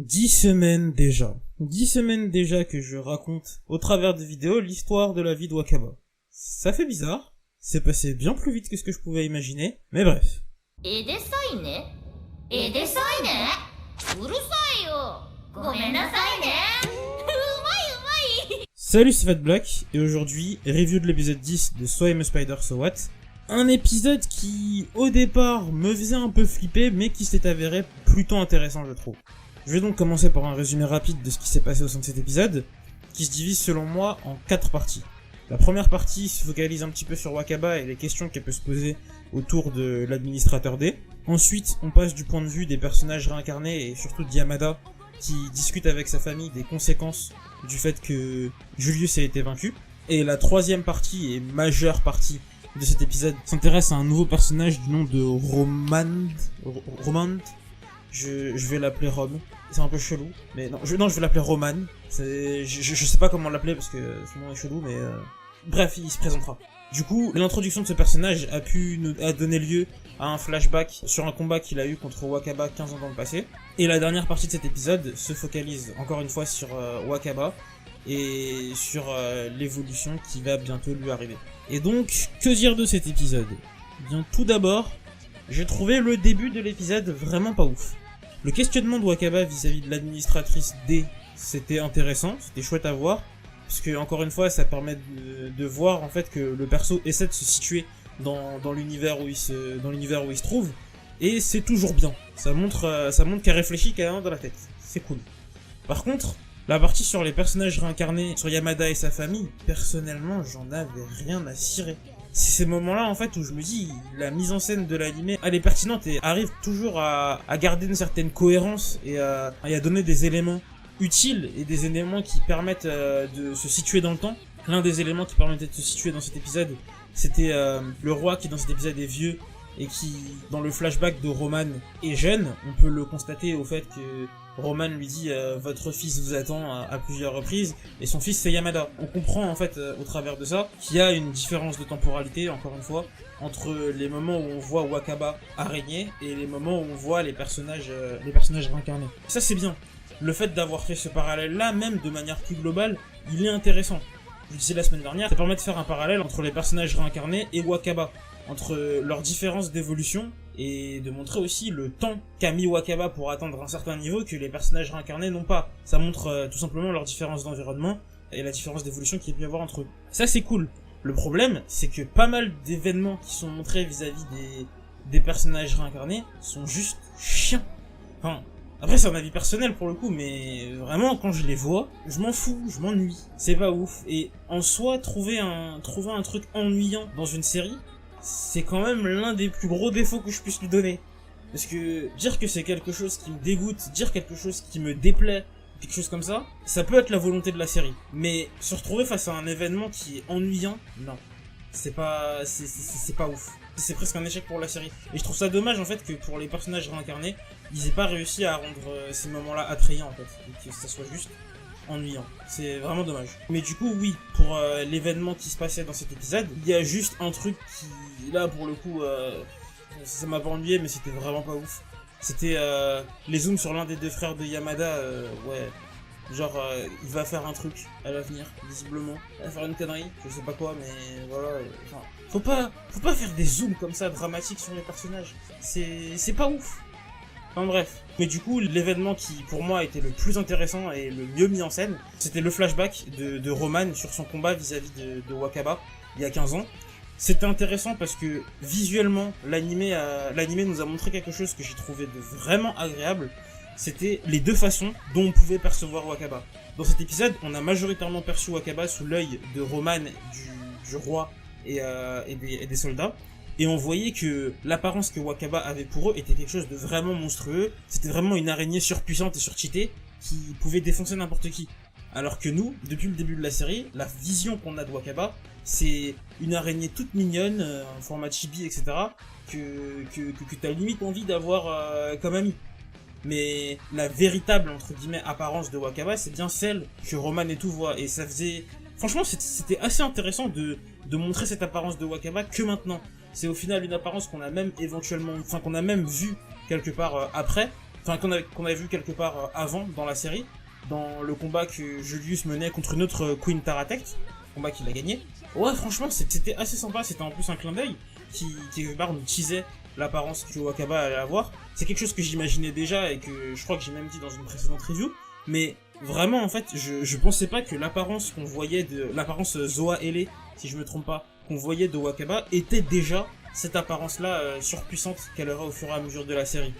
10 semaines déjà. 10 semaines déjà que je raconte au travers de vidéos l'histoire de la vie de Wakaba. Ça fait bizarre, c'est passé bien plus vite que ce que je pouvais imaginer, mais bref. Salut, c'est Fat Black, et aujourd'hui, review de l'épisode 10 de So I'm a Spider, So What. Un épisode qui, au départ, me faisait un peu flipper, mais qui s'est avéré plutôt intéressant, je trouve. Je vais donc commencer par un résumé rapide de ce qui s'est passé au sein de cet épisode, qui se divise selon moi en 4 parties. La première partie se focalise un petit peu sur Wakaba et les questions qu'elle peut se poser autour de l'administrateur D. Ensuite, on passe du point de vue des personnages réincarnés et surtout de Yamada, qui discute avec sa famille des conséquences du fait que Julius a été vaincu. Et la troisième partie et majeure partie de cet épisode s'intéresse à un nouveau personnage du nom de Romand. Je vais l'appeler Rom. C'est un peu chelou, mais non, je vais l'appeler Roman. Je sais pas comment l'appeler parce que son nom est chelou, mais bref, il se présentera. Du coup, l'introduction de ce personnage a donné lieu à un flashback sur un combat qu'il a eu contre Wakaba 15 ans dans le passé. Et la dernière partie de cet épisode se focalise encore une fois sur Wakaba et sur l'évolution qui va bientôt lui arriver. Et donc, que dire de cet épisode ? Bien, tout d'abord, j'ai trouvé le début de l'épisode vraiment pas ouf. Le questionnement de Wakaba vis-à-vis de l'administratrice D, c'était intéressant, c'était chouette à voir, parce que encore une fois, ça permet de voir en fait que le perso essaie de se situer dans l'univers où il se trouve, et c'est toujours bien. Ça montre qu'elle réfléchit qu'elle a dans la tête. C'est cool. Par contre, la partie sur les personnages réincarnés, sur Yamada et sa famille, personnellement, j'en avais rien à cirer. C'est ces moments-là, en fait, où je me dis, la mise en scène de l'anime, elle est pertinente et arrive toujours à garder une certaine cohérence et à donner des éléments utiles et des éléments qui permettent de se situer dans le temps. L'un des éléments qui permettait de se situer dans cet épisode, c'était le roi qui, dans cet épisode, est vieux et qui, dans le flashback de Roman, est jeune. On peut le constater au fait que Roman lui dit votre fils vous attend à plusieurs reprises, et son fils c'est Yamada. On comprend en fait au travers de ça qu'il y a une différence de temporalité, encore une fois, entre les moments où on voit Wakaba à régner et les moments où on voit les personnages réincarnés. Ça c'est bien. Le fait d'avoir fait ce parallèle là, même de manière plus globale, il est intéressant. Je le disais la semaine dernière, ça permet de faire un parallèle entre les personnages réincarnés et Wakaba, entre leurs différences d'évolution, et de montrer aussi le temps qu'a mis Wakaba pour atteindre un certain niveau que les personnages réincarnés n'ont pas. Ça montre tout simplement leur différence d'environnement et la différence d'évolution qu'il y a pu y avoir entre eux. Ça c'est cool. Le problème, c'est que pas mal d'événements qui sont montrés vis-à-vis des personnages réincarnés sont juste chiants. Enfin, après c'est un avis personnel pour le coup, mais vraiment quand je les vois, je m'en fous, je m'ennuie. C'est pas ouf. Et en soi, trouver un truc ennuyant dans une série, c'est quand même l'un des plus gros défauts que je puisse lui donner. Parce que dire que c'est quelque chose qui me dégoûte, dire quelque chose qui me déplaît, quelque chose comme ça, ça peut être la volonté de la série. Mais se retrouver face à un événement qui est ennuyant, non. C'est pas ouf. C'est presque un échec pour la série. Et je trouve ça dommage en fait que pour les personnages réincarnés, ils aient pas réussi à rendre ces moments-là attrayants en fait. Et que ça soit juste ennuyant. C'est vraiment dommage. Mais du coup, oui, pour l'événement qui se passait dans cet épisode, il y a juste un truc qui, là, pour le coup, ça m'a pas ennuyé, mais c'était vraiment pas ouf. C'était les zooms sur l'un des deux frères de Yamada, ouais. Genre, il va faire un truc à l'avenir, visiblement. Il va faire une connerie, je sais pas quoi, mais voilà. Enfin, faut pas faire des zooms comme ça, dramatiques sur les personnages. C'est pas ouf. Enfin bref. Mais du coup, l'événement qui, pour moi, était le plus intéressant et le mieux mis en scène, c'était le flashback de Roman sur son combat vis-à-vis de Wakaba, il y a 15 ans. C'était intéressant parce que, visuellement, l'anime nous a montré quelque chose que j'ai trouvé de vraiment agréable. C'était les deux façons dont on pouvait percevoir Wakaba. Dans cet épisode, on a majoritairement perçu Wakaba sous l'œil de Roman, du roi et des soldats. Et on voyait que l'apparence que Wakaba avait pour eux était quelque chose de vraiment monstrueux. C'était vraiment une araignée surpuissante et surcheatée qui pouvait défoncer n'importe qui. Alors que nous, depuis le début de la série, la vision qu'on a de Wakaba, c'est une araignée toute mignonne, en format chibi, etc. que t'as limite envie d'avoir comme ami. Mais la véritable, entre guillemets, apparence de Wakaba, c'est bien celle que Roman et tout voient. Et ça faisait... Franchement, c'était assez intéressant de montrer cette apparence de Wakaba que maintenant. C'est au final une apparence qu'on a même éventuellement... Enfin, qu'on a même vue quelque part après. enfin qu'on avait vu quelque part avant dans la série, dans le combat que Julius menait contre une autre Queen Taratect, combat qu'il a gagné. Ouais, franchement, c'était assez sympa, c'était en plus un clin d'œil qui quelque part nous teasait l'apparence que Wakaba allait avoir. C'est quelque chose que j'imaginais déjà et que je crois que j'ai même dit dans une précédente review, mais vraiment en fait, je pensais pas que l'apparence qu'on voyait l'apparence Zoa Ele, si je me trompe pas, qu'on voyait de Wakaba était déjà cette apparence-là surpuissante qu'elle aura au fur et à mesure de la série.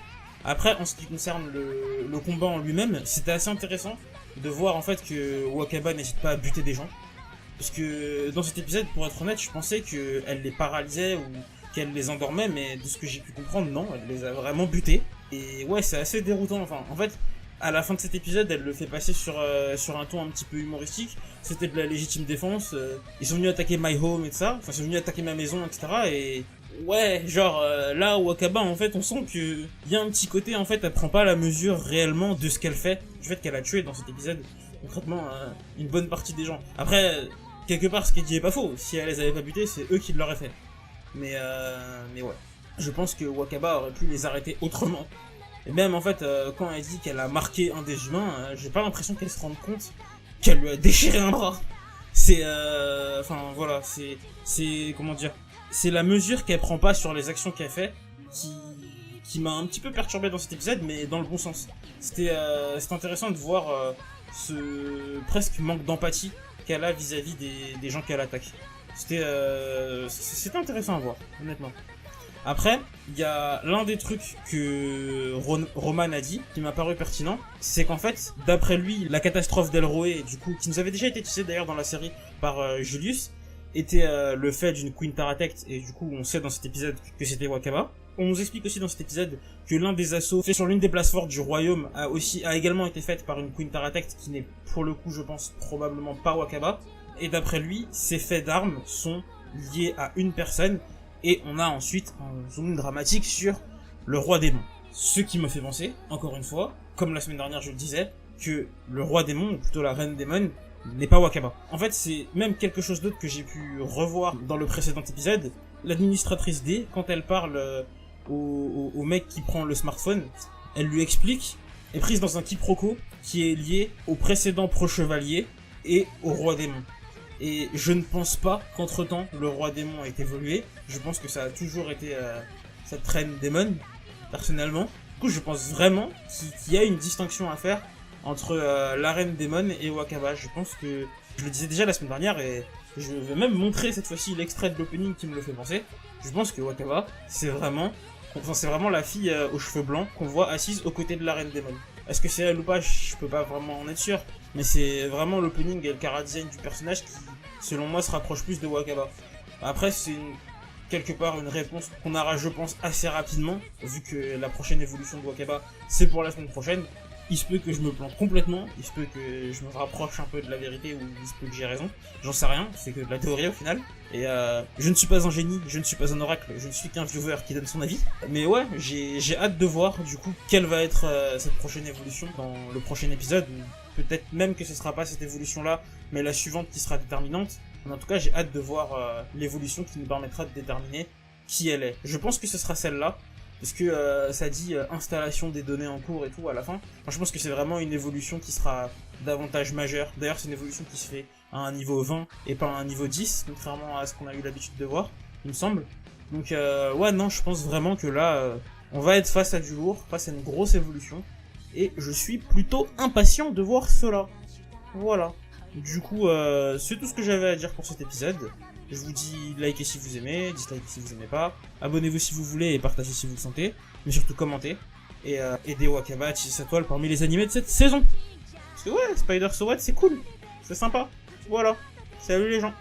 Après, en ce qui concerne le combat en lui-même, c'était assez intéressant de voir en fait que Wakaba n'hésite pas à buter des gens. Parce que dans cet épisode, pour être honnête, je pensais qu'elle les paralysait ou qu'elle les endormait, mais de ce que j'ai pu comprendre, non, elle les a vraiment butés. Et ouais, c'est assez déroutant. Enfin, en fait, à la fin de cet épisode, elle le fait passer sur un ton un petit peu humoristique. C'était de la légitime défense. Ils sont venus attaquer my home et tout ça. Enfin, ils sont venus attaquer ma maison, etc. Et ouais, genre là, Wakaba, en fait, on sent que y a un petit côté, en fait, elle prend pas la mesure réellement de ce qu'elle fait, du fait qu'elle a tué dans cet épisode concrètement une bonne partie des gens. Après, quelque part, ce qu'elle dit est pas faux. Si elle les avait pas butés, c'est eux qui l'auraient fait. Mais ouais, je pense que Wakaba aurait pu les arrêter autrement. Et même en fait, quand elle dit qu'elle a marqué un des humains, j'ai pas l'impression qu'elle se rende compte qu'elle lui a déchiré un bras. C'est enfin voilà, c'est comment dire, c'est la mesure qu'elle prend pas sur les actions qu'elle fait qui m'a un petit peu perturbé dans cet épisode, mais dans le bon sens. C'était intéressant de voir ce presque manque d'empathie qu'elle a vis-à-vis des gens qu'elle attaque. C'était intéressant à voir, honnêtement. Après, il y a l'un des trucs que Roman a dit, qui m'a paru pertinent, c'est qu'en fait, d'après lui, la catastrophe d'Elroé, du coup, qui nous avait déjà été tissée d'ailleurs dans la série par Julius, était le fait d'une Queen Taratect, et du coup, on sait dans cet épisode que c'était Wakaba. On nous explique aussi dans cet épisode que l'un des assauts faits sur l'une des places fortes du royaume a également été fait par une Queen Taratect qui n'est, pour le coup, je pense, probablement pas Wakaba. Et d'après lui, ces faits d'armes sont liés à une personne. Et on a ensuite un zoom dramatique sur le roi démon. Ce qui me fait penser, encore une fois, comme la semaine dernière je le disais, que le roi démon, ou plutôt la reine démon, n'est pas Wakaba. En fait, c'est même quelque chose d'autre que j'ai pu revoir dans le précédent épisode. L'administratrice D, quand elle parle au mec qui prend le smartphone, elle lui explique, est prise dans un quiproquo qui est lié au précédent pro-chevalier et au roi démon. Et je ne pense pas qu'entre-temps, le roi démon ait évolué. Je pense que ça a toujours été cette reine démon, personnellement. Du coup, je pense vraiment qu'il y a une distinction à faire entre la reine démon et Wakaba. Je pense que, je le disais déjà la semaine dernière, et je vais même montrer cette fois-ci l'extrait de l'opening qui me le fait penser. Je pense que Wakaba, c'est vraiment la fille aux cheveux blancs qu'on voit assise aux côtés de la reine démon. Est-ce que c'est elle ou pas, je peux pas vraiment en être sûr, mais c'est vraiment l'opening et le chara-design du personnage qui, selon moi, se rapproche plus de Wakaba. Après, c'est quelque part une réponse qu'on aura, je pense, assez rapidement, vu que la prochaine évolution de Wakaba, c'est pour la semaine prochaine. Il se peut que je me plante complètement, il se peut que je me rapproche un peu de la vérité, ou il se peut que j'ai raison, j'en sais rien, c'est que de la théorie au final. Et je ne suis pas un génie, je ne suis pas un oracle, je ne suis qu'un viewer qui donne son avis. Mais ouais, j'ai hâte de voir du coup quelle va être cette prochaine évolution dans le prochain épisode. Peut-être même que ce sera pas cette évolution là, mais la suivante qui sera déterminante. Mais en tout cas, j'ai hâte de voir l'évolution qui nous permettra de déterminer qui elle est. Je pense que ce sera celle-là, parce que ça dit installation des données en cours et tout à la fin. Enfin, je pense que c'est vraiment une évolution qui sera davantage majeure. D'ailleurs, c'est une évolution qui se fait à un niveau 20 et pas à un niveau 10, contrairement à ce qu'on a eu l'habitude de voir, il me semble. Donc ouais, non, je pense vraiment que là, on va être face à du lourd, face à une grosse évolution. Et je suis plutôt impatient de voir cela. Voilà. Du coup, c'est tout ce que j'avais à dire pour cet épisode. Je vous dis likez si vous aimez, dislikez si vous aimez pas, abonnez-vous si vous voulez et partagez si vous le sentez, mais surtout commentez. Et aidez Wakaba à tisser sa toile parmi les animés de cette saison. Parce que ouais, Spider So What c'est cool, c'est sympa. Voilà. Salut les gens.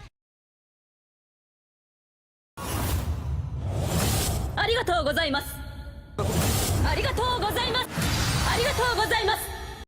ありがとうございます。ありがとうございます。ありがとうございます。